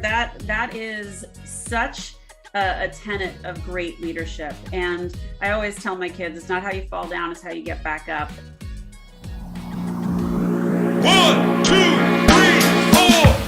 that is such a tenet of great leadership. And I always tell my kids, it's not how you fall down, it's how you get back up. 1, 2, 3, 4.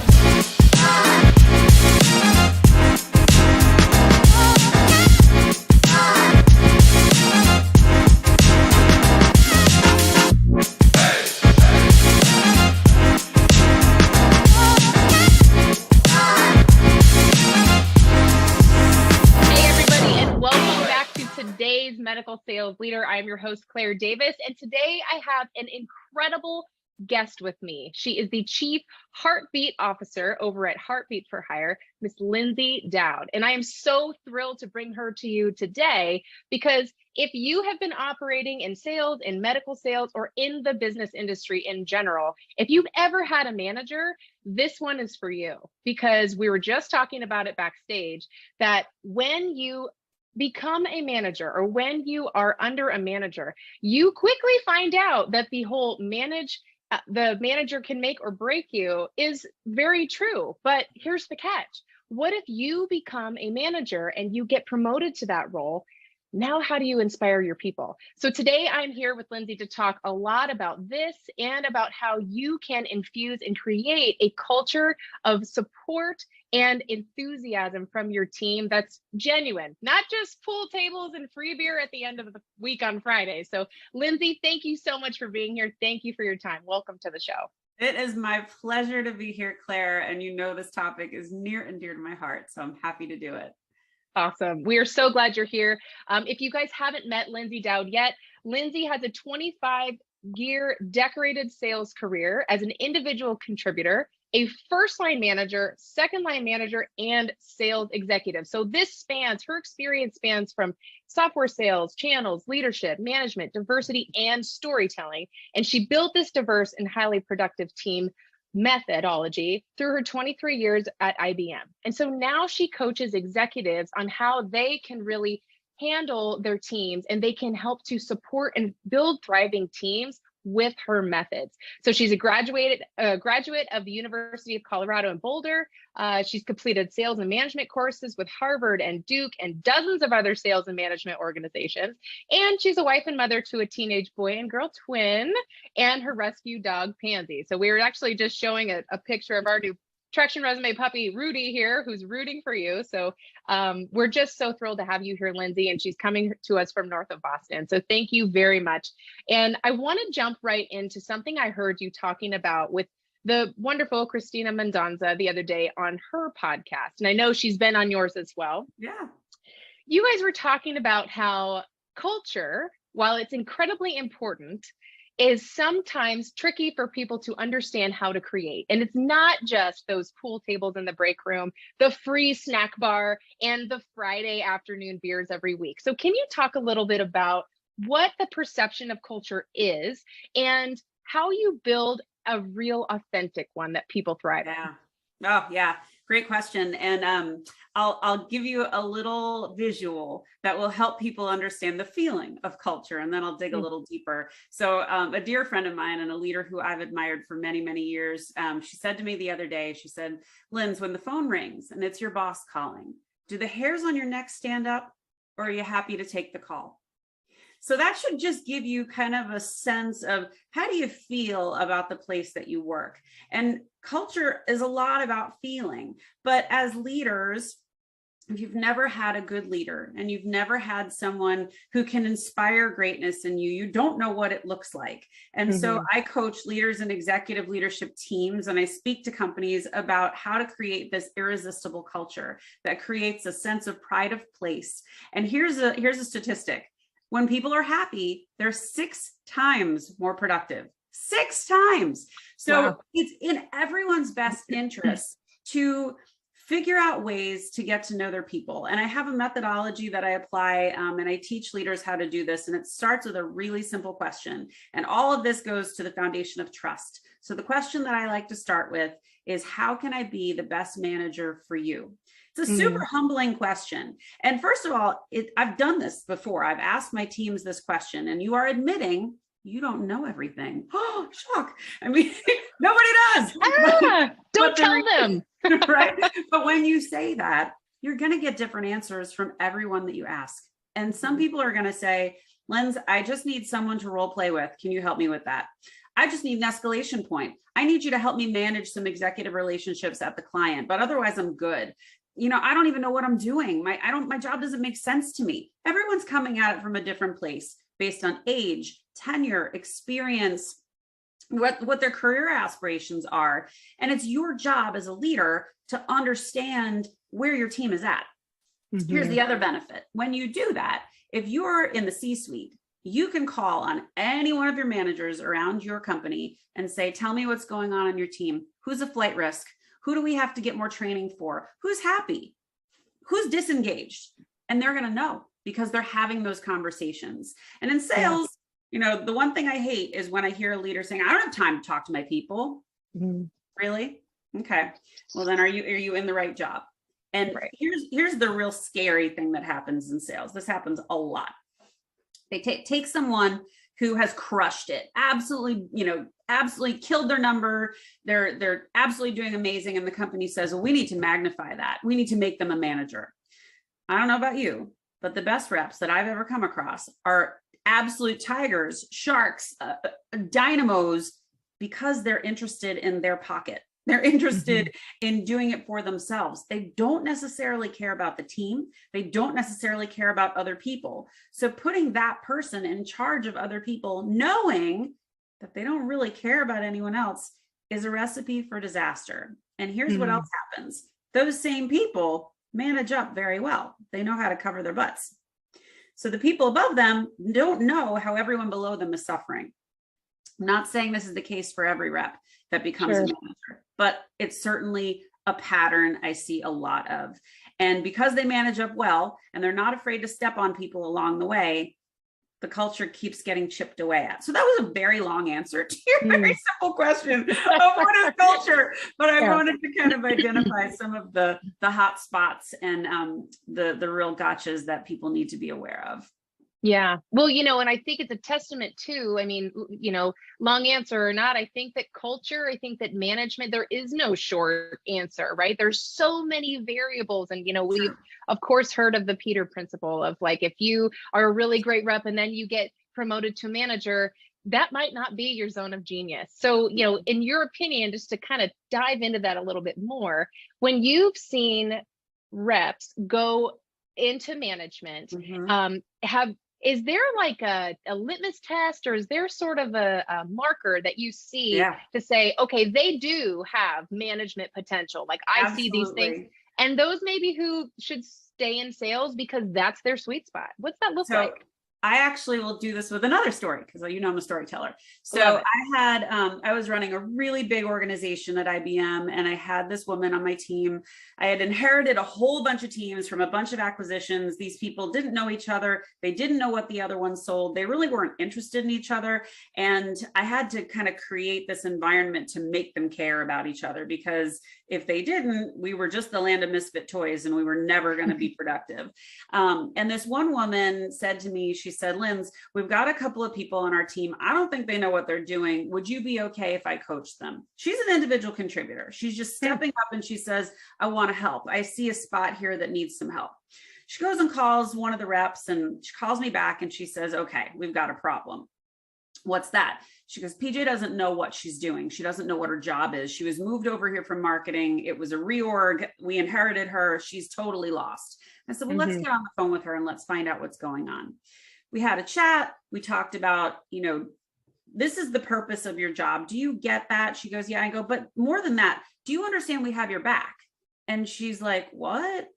Today's medical sales leader. I am your host, Claire Davis, and today I have an incredible guest with me. She is the Chief Heartbeat Officer over at Heartbeat for Hire, Miss Lyndsay Dowd. And I am so thrilled to bring her to you today because if you have been operating in sales, in medical sales, or in the business industry in general, if you've ever had a manager, this one is for you, because we were just talking about it backstage, that when you become a manager or when you are under a manager, you quickly find out that the whole the manager can make or break you is very true. But here's the catch. What if you become a manager and you get promoted to that role? Now, how do you inspire your people? So today I'm here with Lyndsay to talk a lot about this and about how you can infuse and create a culture of support and enthusiasm from your team that's genuine, not just pool tables and free beer at the end of the week on Friday. So Lyndsay, thank you so much for being here. Thank you for your time. Welcome to the show. It is my pleasure to be here, Claire. And you know this topic is near and dear to my heart, so I'm happy to do it. Awesome. We are so glad you're here. If you guys haven't met Lyndsay Dowd yet, Lyndsay has a 25-year decorated sales career as an individual contributor, a first-line manager, second-line manager, and sales executive. So her experience spans from software sales, channels, leadership, management, diversity, and storytelling. And she built this diverse and highly productive team methodology through her 23 years at IBM. And so now she coaches executives on how they can really handle their teams and they can help to support and build thriving teams with her methods. So she's a graduate of the University of Colorado in Boulder. She's completed sales and management courses with Harvard and Duke and dozens of other sales and management organizations. And she's a wife and mother to a teenage boy and girl twin and her rescue dog, Pansy. So we were actually just showing a picture of our new Traction Resume puppy, Rudy, here, who's rooting for you. So we're just so thrilled to have you here, Lyndsay, and she's coming to us from north of Boston. So thank you very much. And I want to jump right into something I heard you talking about with the wonderful Christina Mendonza the other day on her podcast. And I know she's been on yours as well. Yeah. You guys were talking about how culture, while it's incredibly important, is sometimes tricky for people to understand how to create. And it's not just those pool tables in the break room, the free snack bar, and the Friday afternoon beers every week. So can you talk a little bit about what the perception of culture is and how you build a real authentic one that people thrive in? Oh, yeah. Great question. And I'll give you a little visual that will help people understand the feeling of culture. And then I'll dig a little deeper. So a dear friend of mine and a leader who I've admired for many, many years, she said to me the other day, she said, Lynn, when the phone rings and it's your boss calling, do the hairs on your neck stand up, or are you happy to take the call? So that should just give you kind of a sense of how do you feel about the place that you work. And culture is a lot about feeling, but as leaders, if you've never had a good leader and you've never had someone who can inspire greatness in you, you don't know what it looks like. And so I coach leaders and executive leadership teams, and I speak to companies about how to create this irresistible culture that creates a sense of pride of place. And here's a statistic. When people are happy, they're 6 times more productive. 6 times. So wow. It's in everyone's best interest to figure out ways to get to know their people. And I have a methodology that I apply, and I teach leaders how to do this. And it starts with a really simple question. And all of this goes to the foundation of trust. So the question that I like to start with is, how can I be the best manager for you? It's a super humbling question. And first of all, I've done this before. I've asked my teams this question, and you are admitting you don't know everything. Oh, shock. I mean, nobody does. Don't tell them. Right. But when you say that, you're going to get different answers from everyone that you ask. And some people are going to say, Lynn, I just need someone to role play with. Can you help me with that? I just need an escalation point. I need you to help me manage some executive relationships at the client, but otherwise I'm good. I don't even know what I'm doing. My job doesn't make sense to me. Everyone's coming at it from a different place based on age, tenure, experience, what their career aspirations are. And it's your job as a leader to understand where your team is at. Mm-hmm. Here's the other benefit. When you do that, if you're in the C-suite, you can call on any one of your managers around your company and say, tell me what's going on your team. Who's a flight risk? Who do we have to get more training for? Who's happy? Who's disengaged? And they're going to know because they're having those conversations. And in sales, the one thing I hate is when I hear a leader saying, I don't have time to talk to my people. Mm-hmm. Really? Okay. Well, then are you in the right job? And here's the real scary thing that happens in sales. This happens a lot. They take someone who has crushed it, absolutely killed their number. They're absolutely doing amazing. And the company says, well, we need to magnify that. We need to make them a manager. I don't know about you, but the best reps that I've ever come across are absolute tigers, sharks, dynamos, because they're interested in their pocket. They're interested in doing it for themselves. They don't necessarily care about the team. They don't necessarily care about other people. So putting that person in charge of other people, knowing that they don't really care about anyone else, is a recipe for disaster. And here's what else happens. Those same people manage up very well. They know how to cover their butts. So the people above them don't know how everyone below them is suffering. I'm not saying this is the case for every rep that becomes a manager, but it's certainly a pattern I see a lot of. And because they manage up well, and they're not afraid to step on people along the way, the culture keeps getting chipped away at. So that was a very long answer to your very simple question of what is culture. But I wanted to kind of identify some of the hot spots and the real gotchas that people need to be aware of. Yeah. Well, and I think it's a testament to, long answer or not, I think that culture, I think that management, there is no short answer, right? There's so many variables. And, we've of course heard of the Peter principle of like, if you are a really great rep and then you get promoted to manager, that might not be your zone of genius. So, in your opinion, just to kind of dive into that a little bit more, when you've seen reps go into management, is there like a litmus test, or is there sort of a marker that you see to say, okay, they do have management potential? Like I see these things, and those maybe who should stay in sales because that's their sweet spot. What's that look like? I actually will do this with another story because I'm a storyteller. So I was running a really big organization at IBM, and I had this woman on my team. I had inherited a whole bunch of teams from a bunch of acquisitions. These people didn't know each other. They didn't know what the other one sold. They really weren't interested in each other. And I had to kind of create this environment to make them care about each other, because if they didn't, we were just the land of misfit toys and we were never going to be productive. And this one woman said to me, she said, Lynn, we've got a couple of people on our team. I don't think they know what they're doing. Would you be okay if I coach them? She's an individual contributor. She's just stepping up and she says, I want to help. I see a spot here that needs some help. She goes and calls one of the reps, and she calls me back and she says, okay, we've got a problem. What's that? She goes, PJ doesn't know what she's doing. She doesn't know what her job is. She was moved over here from marketing. It was a reorg. We inherited her. She's totally lost. I said, well, let's get on the phone with her and let's find out what's going on. We had a chat. We talked about, this is the purpose of your job. Do you get that? She goes, yeah. I go, but more than that, do you understand we have your back? And she's like, what?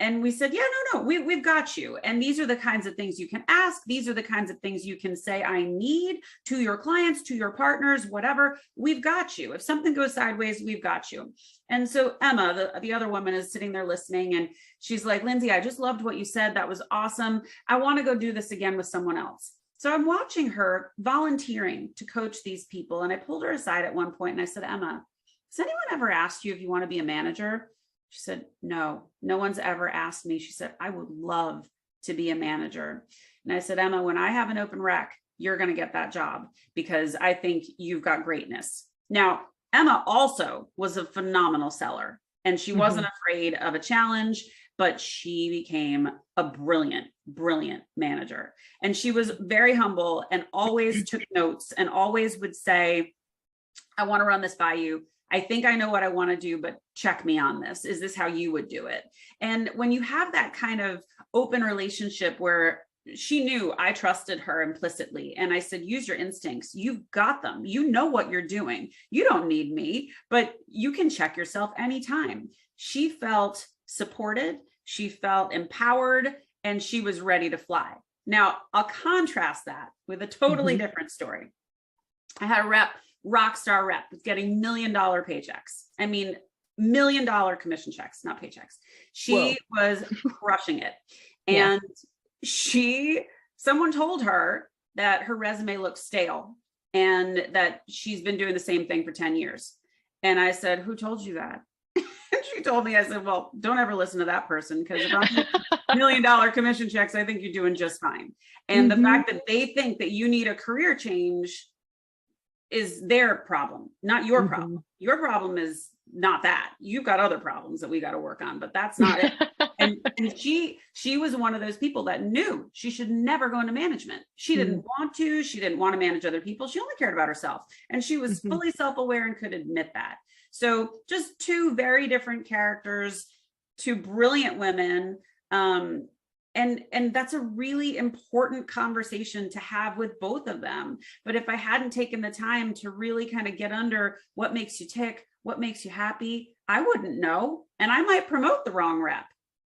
And we said, yeah, no, we've got you. And these are the kinds of things you can ask. These are the kinds of things you can say, I need, to your clients, to your partners, whatever. We've got you. If something goes sideways, we've got you. And so Emma, the other woman, is sitting there listening. And she's like, Lyndsay, I just loved what you said. That was awesome. I want to go do this again with someone else. So I'm watching her volunteering to coach these people. And I pulled her aside at one point and I said, Emma, has anyone ever asked you if you want to be a manager? She said, no one's ever asked me. She said, I would love to be a manager. And I said, Emma, when I have an open rec, you're going to get that job because I think you've got greatness. Now, Emma also was a phenomenal seller, and she wasn't afraid of a challenge, but she became a brilliant, brilliant manager. And she was very humble and always took notes and always would say, I want to run this by you. I think I know what I want to do, but check me on this. Is this how you would do it? And when you have that kind of open relationship where she knew I trusted her implicitly, and I said, use your instincts. You've got them. You know what you're doing. You don't need me, but you can check yourself anytime. She felt supported. She felt empowered, and she was ready to fly. Now, I'll contrast that with a totally different story. I had a rep, rock star rep, was getting $1 million paychecks. I mean, $1 million commission checks, not paychecks. She was crushing it. And someone told her that her resume looked stale and that she's been doing the same thing for 10 years. And I said, who told you that? And she told me, I said, well, don't ever listen to that person, because if I'm $1 million commission checks, I think you're doing just fine. And the fact that they think that you need a career change is their problem, not your problem. Your problem is not that. You've got other problems that we got to work on, but that's not it. And she was one of those people that knew she should never go into management. She didn't want to. She didn't want to manage other people. She only cared about herself, and she was fully self-aware and could admit that. So just two very different characters, two brilliant women. And that's a really important conversation to have with both of them. But if I hadn't taken the time to really kind of get under what makes you tick, what makes you happy, I wouldn't know. And I might promote the wrong rep.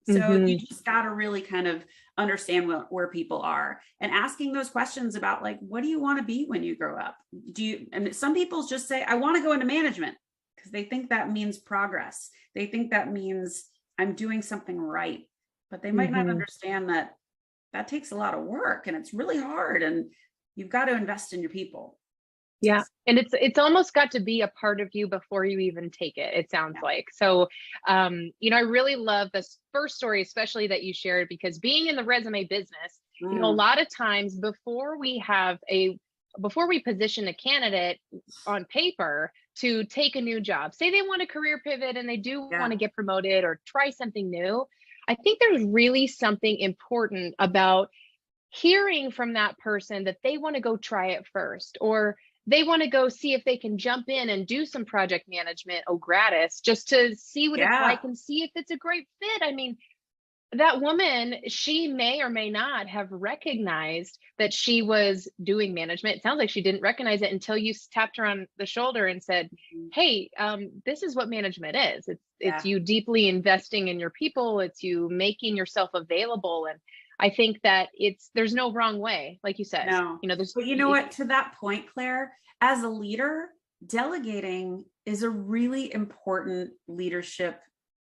So you just got to really kind of understand where people are, and asking those questions about, like, what do you want to be when you grow up? And some people just say, I want to go into management, because they think that means progress. They think that means I'm doing something right. But they might not understand that that takes a lot of work, and it's really hard, and you've got to invest in your people. Yeah. And it's almost got to be a part of you before you even take it, it sounds like. So, I really love this first story, especially that you shared, because being in the resume business, a lot of times before we position a candidate on paper to take a new job, say they want a career pivot and they do want to get promoted or try something new, I think there's really something important about hearing from that person that they want to go try it first, or they want to go see if they can jump in and do some project management gratis, just to see what it's like and see if it's a great fit. I mean, that woman, she may or may not have recognized that she was doing management. It sounds like she didn't recognize it until you tapped her on the shoulder and said, hey, this is what management is. It's you deeply investing in your people. It's you making yourself available. And I think that there's no wrong way, like you said. No. But you know what, to that point, Claire, as a leader, delegating is a really important leadership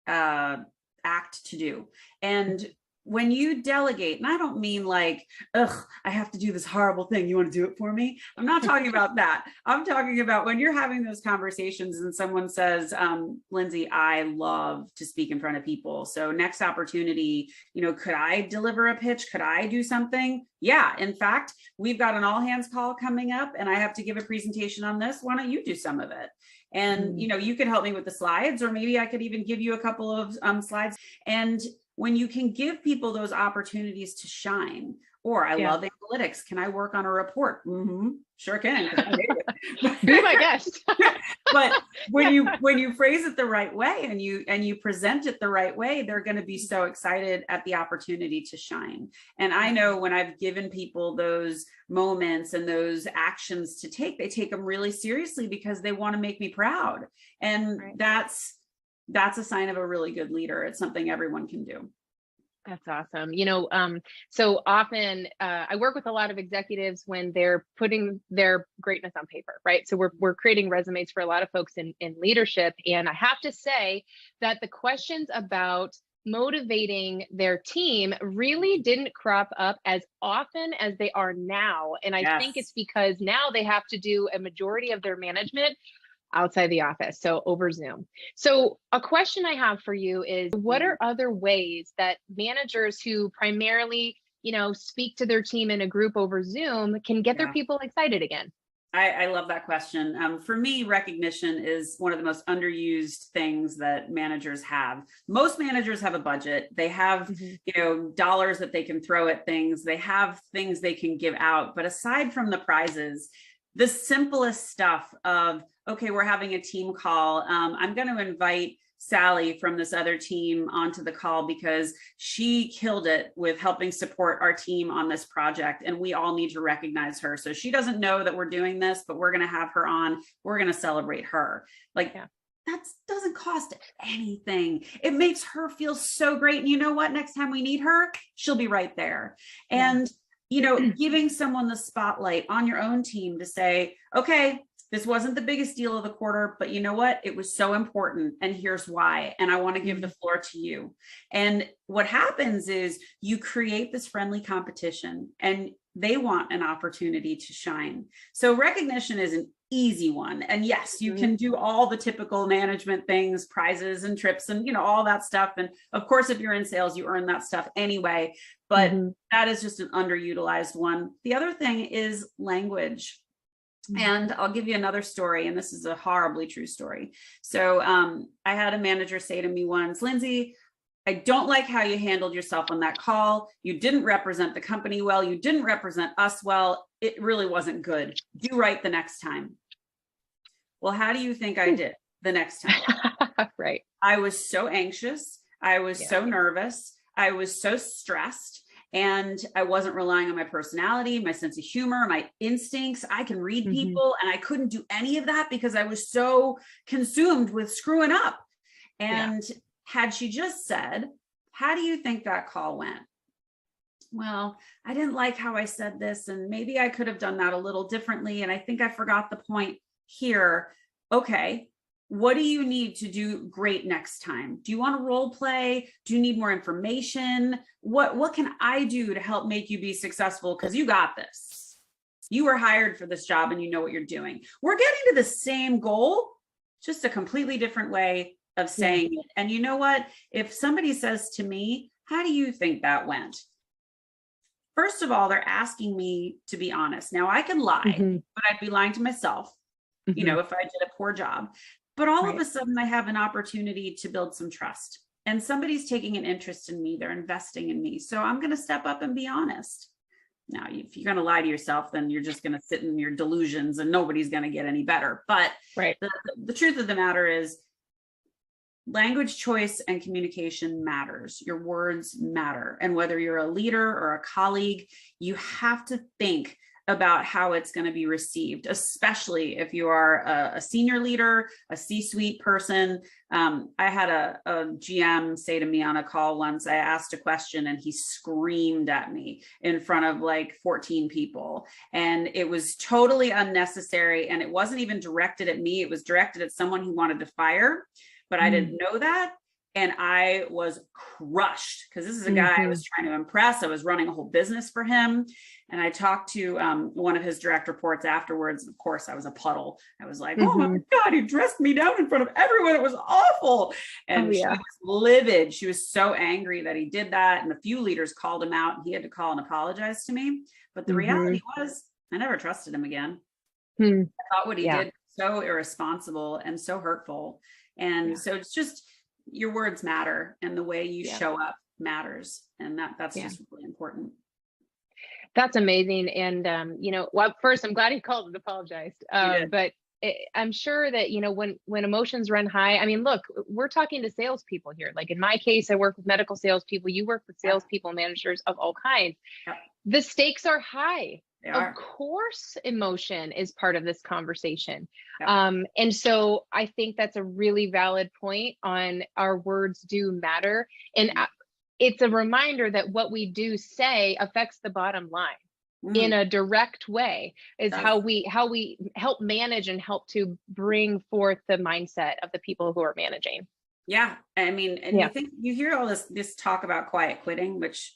act to do. And when you delegate, and I don't mean like, I have to do this horrible thing, you want to do it for me? I'm not talking about that. I'm talking about when you're having those conversations and someone says, Lyndsay, I love to speak in front of people. So next opportunity, could I deliver a pitch? Could I do something? Yeah. In fact, we've got an all hands call coming up and I have to give a presentation on this. Why don't you do some of it? And, you could help me with the slides, or maybe I could even give you a couple of slides. And when you can give people those opportunities to shine, or I love analytics. Can I work on a report? Sure can. Be my guest. But when you phrase it the right way and you present it the right way, they're going to be so excited at the opportunity to shine. And I know when I've given people those moments and those actions to take, they take them really seriously because they want to make me proud. And that's a sign of a really good leader. It's something everyone can do. That's awesome. So often I work with a lot of executives when they're putting their greatness on paper, right? So we're creating resumes for a lot of folks in leadership. And I have to say that the questions about motivating their team really didn't crop up as often as they are now. And I think it's because now they have to do a majority of their management outside the office, so over Zoom. So a question I have for you is, what are other ways that managers who primarily, speak to their team in a group over Zoom can get their people excited again? I love that question. For me, recognition is one of the most underused things that managers have. Most managers have a budget. They have, dollars that they can throw at things. They have things they can give out. But aside from the prizes, the simplest stuff of, okay, we're having a team call. I'm going to invite Sally from this other team onto the call because she killed it with helping support our team on this project. And we all need to recognize her. So she doesn't know that we're doing this, but we're going to have her on. We're going to celebrate her. That doesn't cost anything. It makes her feel so great. And you know what? Next time we need her, she'll be right there. And, giving someone the spotlight on your own team to say, okay, this wasn't the biggest deal of the quarter, but you know what? It was so important. And here's why. And I want to give the floor to you. And what happens is you create this friendly competition and they want an opportunity to shine. So recognition is an easy one. And yes, you can do all the typical management things, prizes and trips and, all that stuff. And of course, if you're in sales, you earn that stuff anyway, but that is just an underutilized one. The other thing is language. And I'll give you another story. And this is a horribly true story. So I had a manager say to me once, Lyndsay, I don't like how you handled yourself on that call. You didn't represent the company well. You didn't represent us well. It really wasn't good. Do right the next time. Well, how do you think I did the next time? Right. I was so anxious. I was so nervous. I was so stressed. And I wasn't relying on my personality, my sense of humor, my instincts. I can read people and I couldn't do any of that because I was so consumed with screwing up. And had she just said, how do you think that call went? Well, I didn't like how I said this, and maybe I could have done that a little differently. And I think I forgot the point here. Okay. What do you need to do great next time? Do you want to role play? Do you need more information? What can I do to help make you be successful? Because you got this. You were hired for this job and you know what you're doing. We're getting to the same goal, just a completely different way of saying it. And you know what? If somebody says to me, how do you think that went? First of all, they're asking me to be honest. Now I can lie, but I'd be lying to myself, if I did a poor job. But all of a sudden I have an opportunity to build some trust and somebody's taking an interest in me. They're investing in me. So I'm going to step up and be honest. Now, if you're going to lie to yourself, then you're just going to sit in your delusions and nobody's going to get any better. But the truth of the matter is language choice and communication matters. Your words matter. And whether you're a leader or a colleague, you have to think about how it's going to be received, especially if you are a senior leader, a C-suite person. I had a GM say to me on a call once, I asked a question and he screamed at me in front of like 14 people. And it was totally unnecessary. And it wasn't even directed at me. It was directed at someone he wanted to fire, but I didn't know that. And I was crushed because this is a guy I was trying to impress. I was running a whole business for him. And I talked to one of his direct reports afterwards. Of course, I was a puddle. I was like, oh my God, he dressed me down in front of everyone. It was awful. And she was livid. She was so angry that he did that. And a few leaders called him out and he had to call and apologize to me. But the reality was I never trusted him again. I thought what he did was so irresponsible and so hurtful. And so it's just, your words matter and the way you show up matters. And that's just really important. That's amazing. And, first, I'm glad he called and apologized. But I'm sure that, when emotions run high, I mean, look, we're talking to salespeople here. Like in my case, I work with medical salespeople. You work with salespeople, managers of all kinds. The stakes are high. Of course, emotion is part of this conversation. And so I think that's a really valid point on our words do matter. And it's a reminder that what we do say affects the bottom line in a direct way is how we help manage and help to bring forth the mindset of the people who are managing. Yeah. I mean, and you think you hear all this talk about quiet quitting, which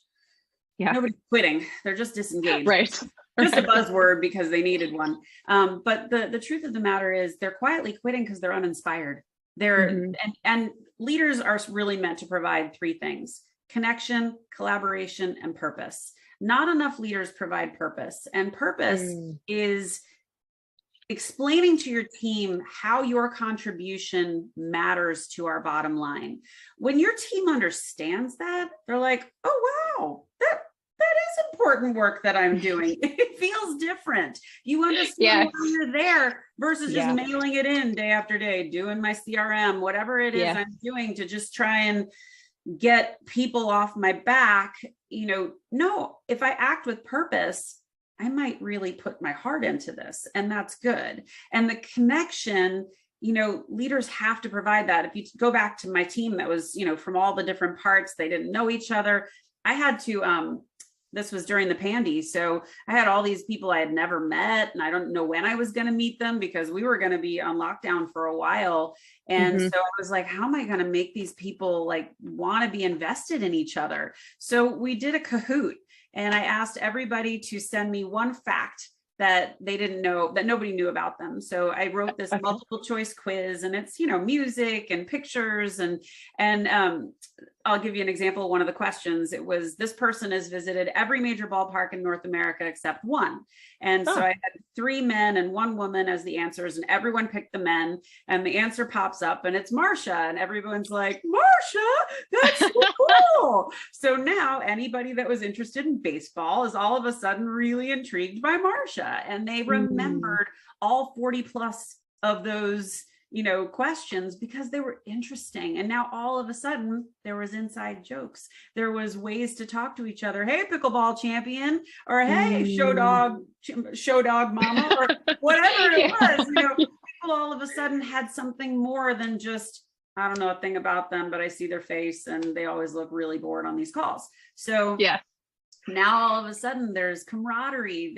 nobody's quitting. They're just disengaged. Right. Just a buzzword because they needed one. But the truth of the matter is they're quietly quitting because they're uninspired. They're and leaders are really meant to provide three things: connection, collaboration, and purpose. not enough leaders provide purpose, and purpose is explaining to your team how your contribution matters to our bottom line. When your team understands that, they're like, oh, wow, that is important work that I'm doing. It feels different. You understand why you're there versus just mailing it in day after day, doing my CRM, whatever it is I'm doing to just try and get people off my back. No, if I act with purpose, I might really put my heart into this, and that's good. And the connection, leaders have to provide that. If you go back to my team that was, from all the different parts, they didn't know each other. I had to, this was during the pandy. So I had all these people I had never met, and I don't know when I was going to meet them because we were going to be on lockdown for a while. And so I was like, how am I going to make these people like want to be invested in each other? So we did a Kahoot, and I asked everybody to send me one fact that they didn't know, that nobody knew about them. So I wrote this multiple choice quiz, and it's, music and pictures, and I'll give you an example of one of the questions. It was, this person has visited every major ballpark in North America except one. And so I had 3 men and 1 woman as the answers, and everyone picked the men, and the answer pops up and it's Marcia, and everyone's like, Marcia, that's so cool. So now anybody that was interested in baseball is all of a sudden really intrigued by Marcia, and they remembered all 40 plus of those questions because they were interesting. And now all of a sudden there was inside jokes. There was ways to talk to each other. Hey, pickleball champion, or hey, show dog mama, or whatever it was. People all of a sudden had something more than just, I don't know a thing about them, but I see their face and they always look really bored on these calls. So now all of a sudden there's camaraderie,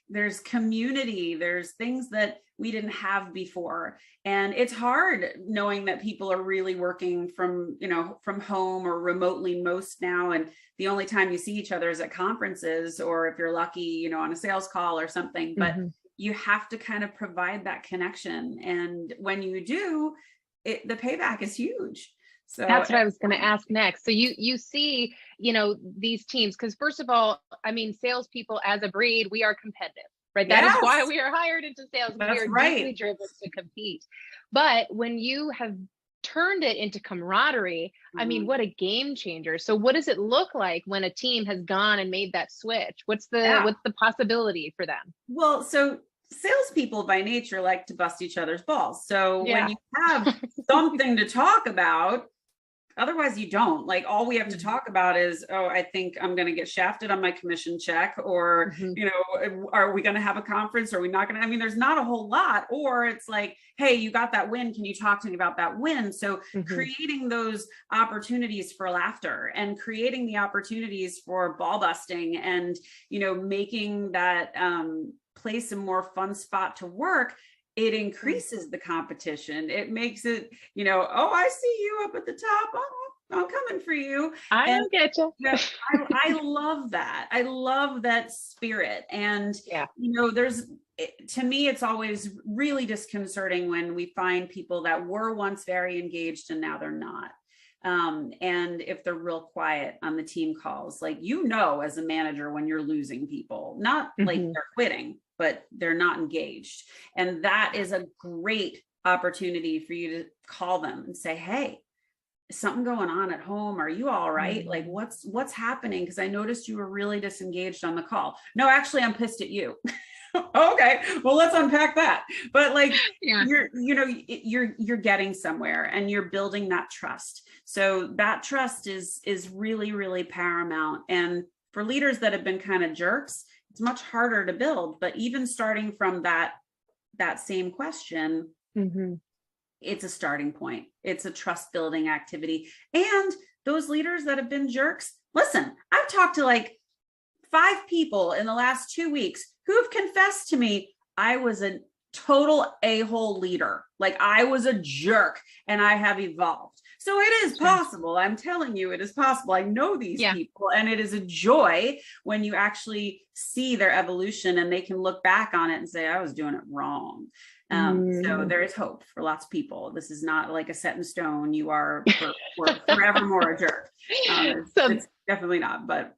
there's community, there's things that we didn't have before. And it's hard knowing that people are really working from home or remotely most now. And the only time you see each other is at conferences, or if you're lucky, on a sales call or something, but you have to kind of provide that connection. And when you do, the payback is huge. So that's what I was going to ask next. So you see, these teams, because first of all, I mean, salespeople as a breed, we are competitive, right? That is why we are hired into sales. That's we are deeply driven to compete. But when you have turned it into camaraderie, I mean, what a game changer. So what does it look like when a team has gone and made that switch? What's the possibility for them? Well, so salespeople by nature like to bust each other's balls. So when you have something to talk about, otherwise you don't. Like, all we have to talk about is, oh, I think I'm going to get shafted on my commission check, or, are we going to have a conference? Or are we not going to? I mean, there's not a whole lot. Or it's like, hey, you got that win. Can you talk to me about that win? So creating those opportunities for laughter, and creating the opportunities for ball busting, and, making that place a more fun spot to work. It increases the competition. It makes it, oh, I see you up at the top. Oh, I'm coming for you. I get you. I love that. I love that spirit. And, to me, it's always really disconcerting when we find people that were once very engaged and now they're not. And if they're real quiet on the team calls, like, as a manager, when you're losing people, not like they're quitting, but they're not engaged. And that is a great opportunity for you to call them and say, hey, is something going on at home? Are you all right? Like, what's happening? Because I noticed you were really disengaged on the call. No, actually, I'm pissed at you. Okay, well, let's unpack that. But like, you're getting somewhere, and you're building that trust. So that trust is really, really paramount. And for leaders that have been kind of jerks, it's much harder to build. But even starting from that same question, it's a starting point. It's a trust building activity. And those leaders that have been jerks, listen, I've talked to like 5 people in the last 2 weeks who have confessed to me, I was a total a-hole leader. Like, I was a jerk, and I have evolved. So it is possible. I'm telling you, it is possible. I know these people, and it is a joy when you actually see their evolution, and they can look back on it and say, I was doing it wrong. So there is hope for lots of people. This is not like a set in stone. You are forevermore a jerk. It's definitely not, but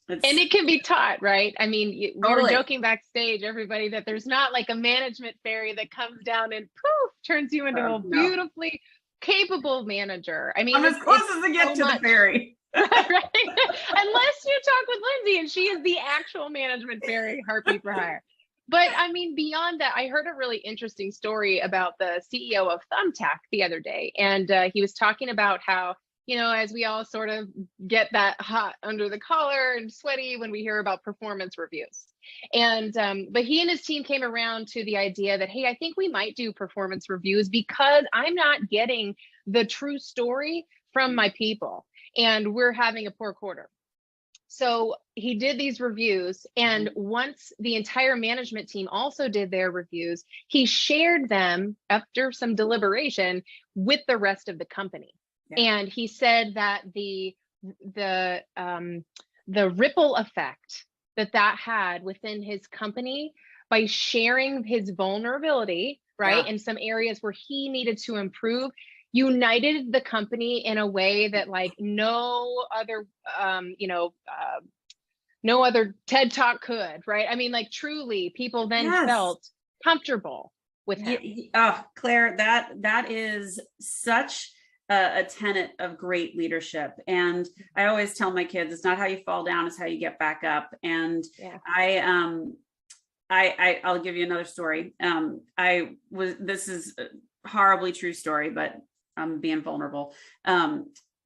It's And it can be taught, right? I mean, we were totally. joking backstage, everybody, that there's not like a management fairy that comes down and poof, turns you into a No, beautifully capable manager. I mean, I'm as close as I get so to the much. fairy. Right? Unless you talk with Lyndsay and she is the actual management fairy, heartbeat for hire. But I mean, beyond that, I heard a really interesting story about the CEO of Thumbtack the other day. And he was talking about how, you know, as we all sort of get that hot under the collar and sweaty when we hear about performance reviews. And but he and his team came around to the idea that, hey, I think we might do performance reviews because I'm not getting the true story from my people, and we're having a poor quarter. So he did these reviews, and once the entire management team also did their reviews, he shared them after some deliberation with the rest of the company. Yeah. And he said that the ripple effect that had within his company by sharing his vulnerability, right, in some areas where he needed to improve, united the company in a way that like no other no other TED Talk could, right? I mean, like truly people then felt comfortable with him. Oh, Claire, that is such a tenet of great leadership. And I always tell my kids, it's not how you fall down, it's how you get back up. And I'll give you another story. This is a horribly true story, but I'm being vulnerable.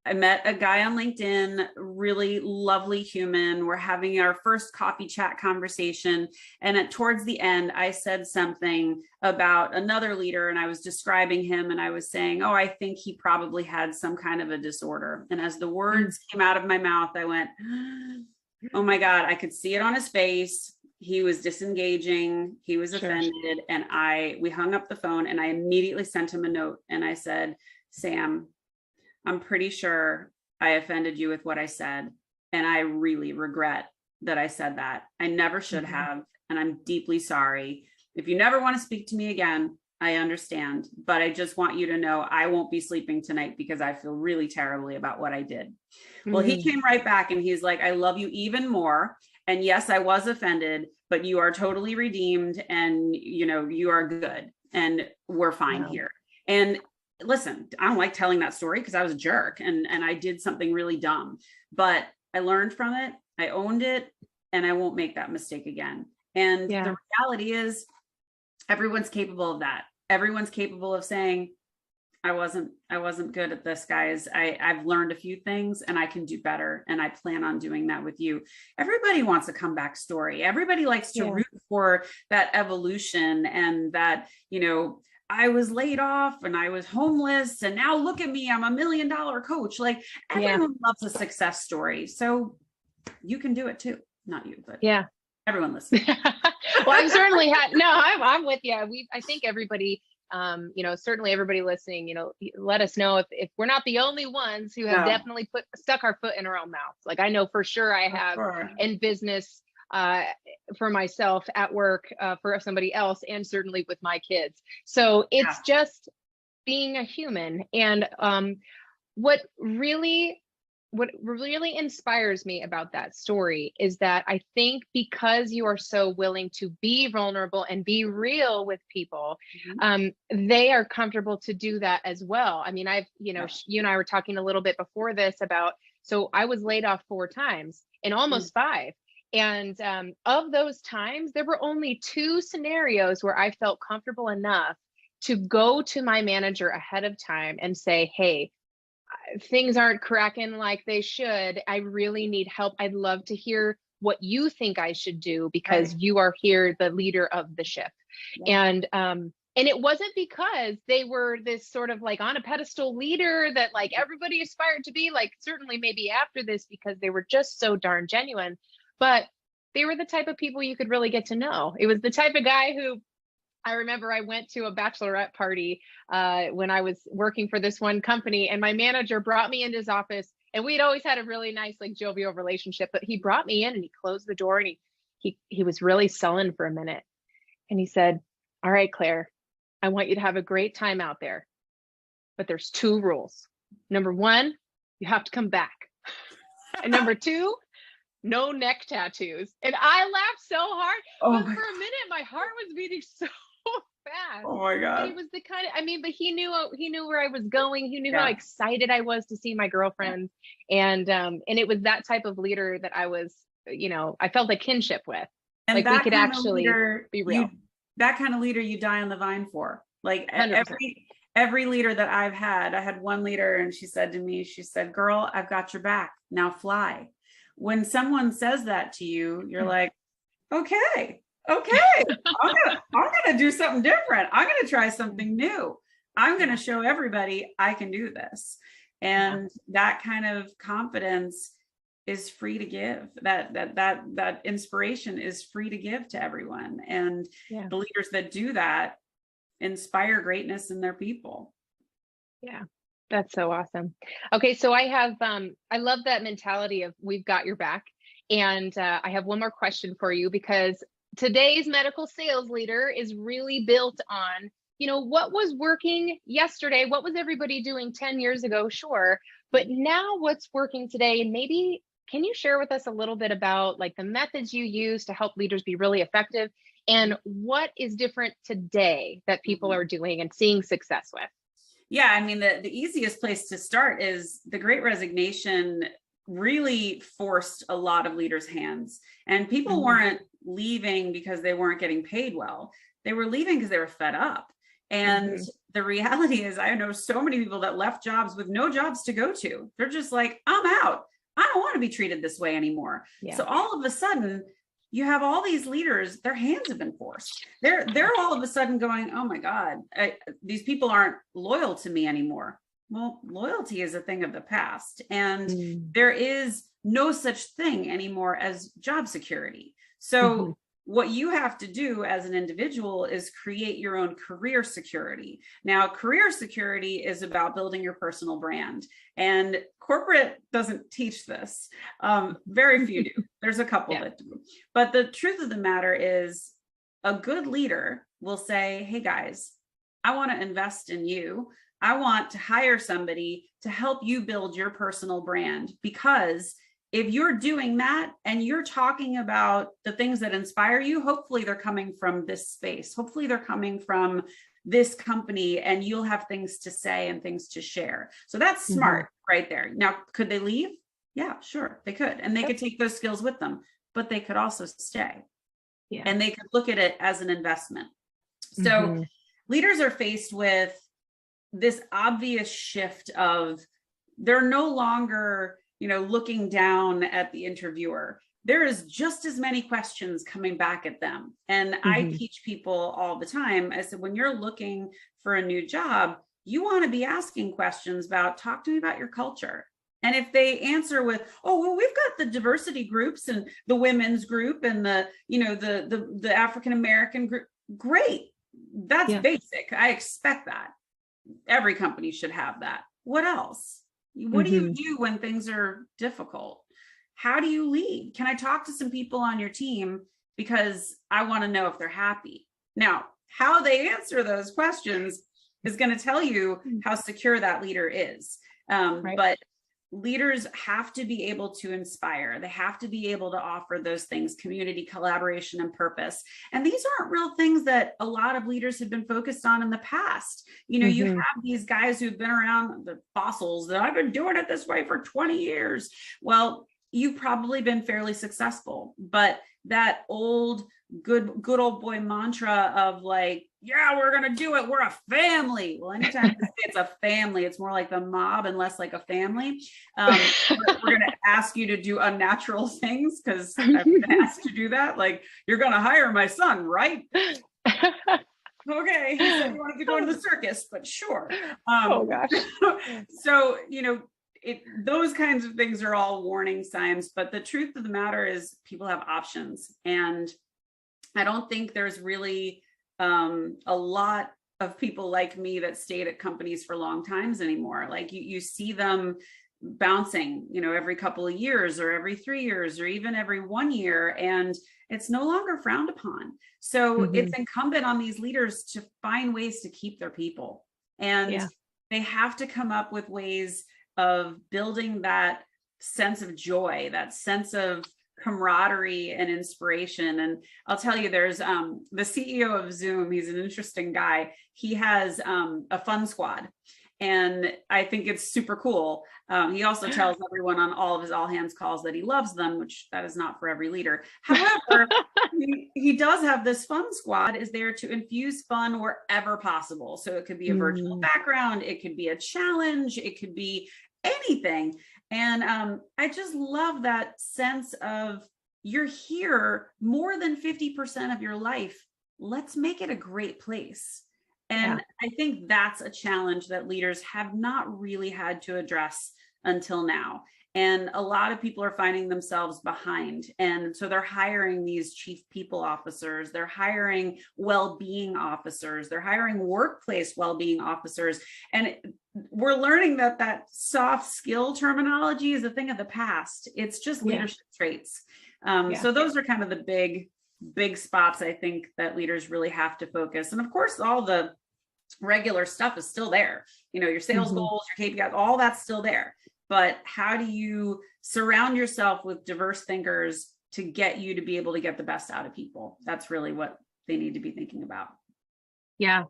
I met a guy on LinkedIn, really lovely human. We're having our first coffee chat conversation. And towards the end, I said something about another leader, and I was describing him, and I was saying, oh, I think he probably had some kind of a disorder. And as the words came out of my mouth, I went, oh my God, I could see it on his face. He was disengaging, he was offended. And we hung up the phone, and I immediately sent him a note, and I said, Sam, I'm pretty sure I offended you with what I said. And I really regret that I said that. I never should have. And I'm deeply sorry. If you never want to speak to me again, I understand. But I just want you to know I won't be sleeping tonight because I feel really terribly about what I did. Well, he came right back and he's like, I love you even more. And yes, I was offended, but you are totally redeemed, and you are good, and we're fine here. And listen, I don't like telling that story because I was a jerk and I did something really dumb, but I learned from it. I owned it, and I won't make that mistake again. And the reality is everyone's capable of that. Everyone's capable of saying, I wasn't good at this, guys. I've learned a few things and I can do better. And I plan on doing that with you. Everybody wants a comeback story. Everybody likes to root for that evolution, and that, I was laid off and I was homeless, and now look at me, I'm $1 million coach. Like everyone loves a success story. So you can do it too. Not you, but everyone listening. Well, I've certainly I'm with you. I think everybody, certainly everybody listening, let us know if we're not the only ones who have definitely stuck our foot in our own mouths. Like I know for sure I have in business, for myself, at work, for somebody else, and certainly with my kids. So it's just being a human. And what really inspires me about that story is that I think because you are so willing to be vulnerable and be real with people, they are comfortable to do that as well. I mean, you and I were talking a little bit before this about, so I was laid off 4 times in almost 5. And of those times, there were only 2 scenarios where I felt comfortable enough to go to my manager ahead of time and say, hey, things aren't cracking like they should. I really need help. I'd love to hear what you think I should do because you are here, the leader of the ship. And it wasn't because they were this sort of like on a pedestal leader that like everybody aspired to be, like certainly maybe after this, because they were just so darn genuine. But they were the type of people you could really get to know. It was the type of guy who, I remember I went to a bachelorette party when I was working for this one company, and my manager brought me into his office, and we'd always had a really nice, like jovial relationship, but he brought me in and he closed the door, and he was really sullen for a minute. And he said, all right, Claire, I want you to have a great time out there, but there's 2 rules. Number 1, you have to come back. And number 2, no neck tattoos. And I laughed so hard, Oh but my for a minute, my heart was beating so fast. Oh my And God. he was the kind of, I mean, but he knew where I was going. He knew how Yeah. excited I was to see my girlfriends. And it was that type of leader that I was, I felt a kinship with. And Like we that could kind of actually leader, be real. that kind of leader you die on the vine for. Like 100%. every leader that I've had, I had one leader and she said to me, she said, "Girl, I've got your back. Now fly." When someone says that to you, you're like, okay, I'm gonna do something different. I'm gonna try something new. I'm gonna show everybody I can do this. And that kind of confidence is free to give. That inspiration is free to give to everyone. And the leaders that do that inspire greatness in their people. Yeah. That's so awesome. Okay, so I have I love that mentality of we've got your back. And I have one more question for you, because today's medical sales leader is really built on, what was working yesterday, what was everybody doing 10 years ago, sure, but now what's working today. And maybe can you share with us a little bit about like the methods you use to help leaders be really effective, and what is different today that people are doing and seeing success with? Yeah, I mean, the easiest place to start is the Great Resignation really forced a lot of leaders' hands. And people weren't leaving because they weren't getting paid well. They were leaving because they were fed up. And the reality is, I know so many people that left jobs with no jobs to go to. They're just like, I'm out. I don't want to be treated this way anymore. So all of a sudden, you have all these leaders, their hands have been forced. They're all of a sudden going, oh my God, these people aren't loyal to me anymore. Well, loyalty is a thing of the past. And there is no such thing anymore as job security. So what you have to do as an individual is create your own career security. Now, career security is about building your personal brand, and corporate doesn't teach this. Very few do. There's a couple that do. But the truth of the matter is, a good leader will say, hey guys, I want to invest in you. I want to hire somebody to help you build your personal brand, because if you're doing that and you're talking about the things that inspire you, hopefully they're coming from this space. Hopefully they're coming from this company, and you'll have things to say and things to share. So that's smart right there. Now, could they leave? Yeah, sure, they could. And they could take those skills with them, but they could also stay. And they could look at it as an investment. So leaders are faced with this obvious shift of they're no longer looking down at the interviewer. There is just as many questions coming back at them. And I teach people all the time. I said, when you're looking for a new job, you want to be asking questions about, talk to me about your culture. And if they answer with, oh, well, we've got the diversity groups and the women's group and the African-American group, great. That's basic. I expect that. Every company should have that. What else? What do you do when things are difficult? How do you lead? Can I talk to some people on your team because I want to know if they're happy? Now, how they answer those questions is going to tell you how secure that leader is. But leaders have to be able to inspire. They have to be able to offer those things: community, collaboration, and purpose. And these aren't real things that a lot of leaders have been focused on in the past. You have these guys who've been around, the fossils, that I've been doing it this way for 20 years. Well, you've probably been fairly successful, but that old good old boy mantra of like, yeah, we're going to do it, we're a family. Well, anytime you say it's a family, it's more like the mob and less like a family. We're going to ask you to do unnatural things because I've been asked to do that. Like, you're going to hire my son, right? Okay, he said he wanted to go to the circus, but sure. Oh gosh. So, those kinds of things are all warning signs, but the truth of the matter is people have options. And I don't think there's really a lot of people like me that stayed at companies for long times anymore. Like you see them bouncing, every couple of years or every 3 years or even every 1 year, and it's no longer frowned upon. So it's incumbent on these leaders to find ways to keep their people. And they have to come up with ways of building that sense of joy, that sense of camaraderie and inspiration. And I'll tell you, there's the CEO of Zoom. He's an interesting guy. He has a fun squad. And I think it's super cool. He also tells everyone on all of his all hands calls that he loves them, which that is not for every leader. However, he does have this fun squad is there to infuse fun wherever possible. So it could be a virtual background, it could be a challenge, it could be anything. And I just love that sense of you're here more than 50% of your life. Let's make it a great place. And I think that's a challenge that leaders have not really had to address until now. And a lot of people are finding themselves behind. And so they're hiring these chief people officers, they're hiring well-being officers, they're hiring workplace well-being officers. And we're learning that that soft skill terminology is a thing of the past. It's just leadership traits. So those are kind of the big spots, I think, that leaders really have to focus. And of course, all the regular stuff is still there. You know, your sales goals, your KPIs, all that's still there. But how do you surround yourself with diverse thinkers to get you to be able to get the best out of people? That's really what they need to be thinking about. Yeah.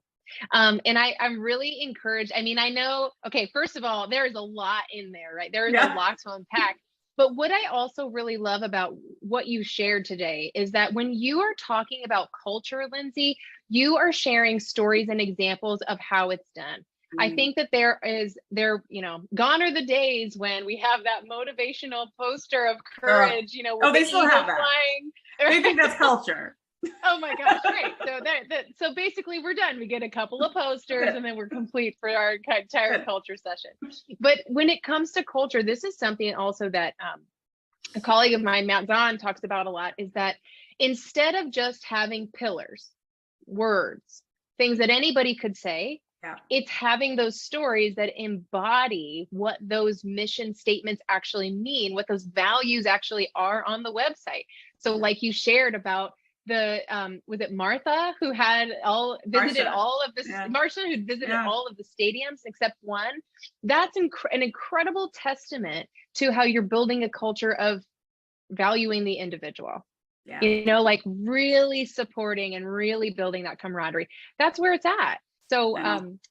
And I'm really encouraged. I mean, I know, okay, first of all, there is a lot in there, right? There is a lot to unpack. But what I also really love about what you shared today is that when you are talking about culture, Lyndsay, you are sharing stories and examples of how it's done. I think that gone are the days when we have that motivational poster of courage, with they the still have that. flying. They think that's culture. Oh my gosh, right. So basically we're done. We get a couple of posters and then we're complete for our entire culture session. But when it comes to culture, this is something also that a colleague of mine, Matt Zahn, talks about a lot, is that instead of just having pillars, words, things that anybody could say, it's having those stories that embody what those mission statements actually mean, what those values actually are on the website. So like you shared about the was it Martha who had visited all of the Marsha who visited all of the stadiums except one. That's an incredible testament to how you're building a culture of valuing the individual. Like really supporting and really building that camaraderie. That's where it's at. So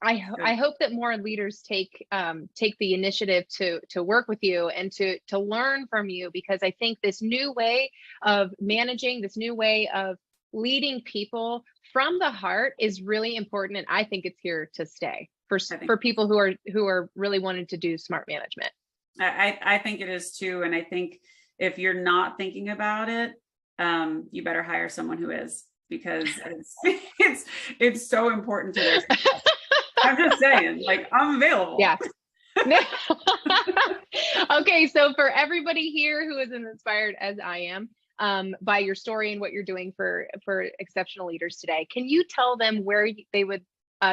I hope that more leaders take the initiative to work with you and to learn from you, because I think this new way of managing, this new way of leading people from the heart is really important, and I think it's here to stay for people who are really wanting to do smart management. I think it is too, and I think if you're not thinking about it, you better hire someone who is. Because it's so important to this. I'm just saying, like, I'm available. Yeah. Okay, so for everybody here who is as inspired as I am by your story and what you're doing for exceptional leaders today, can you tell them where they would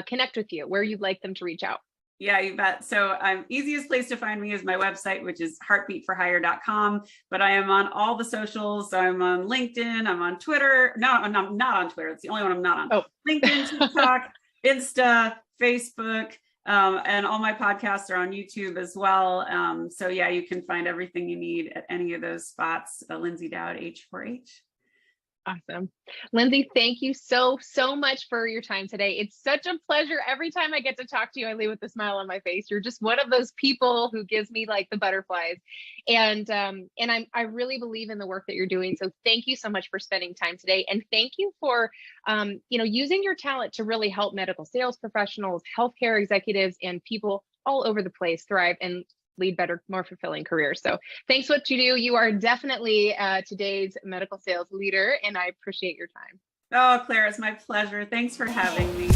connect with you, where you'd like them to reach out? Yeah, you bet. So easiest place to find me is my website, which is heartbeatforhire.com. But I am on all the socials. So I'm on LinkedIn. I'm on Twitter. No, I'm not on Twitter. It's the only one I'm not on. Oh. LinkedIn, TikTok, Insta, Facebook, and all my podcasts are on YouTube as well. So yeah, you can find everything you need at any of those spots. Lyndsay Dowd, H4H. Awesome. Lyndsay, thank you so much for your time today. It's such a pleasure. Every time I get to talk to you, I leave with a smile on my face. You're just one of those people who gives me like the butterflies. And I really believe in the work that you're doing. So thank you so much for spending time today. And thank you for, using your talent to really help medical sales professionals, healthcare executives, and people all over the place thrive and lead better, more fulfilling careers. So thanks what you do. You are definitely today's medical sales leader, and I appreciate your time. Oh, Claire, it's my pleasure. Thanks for having me.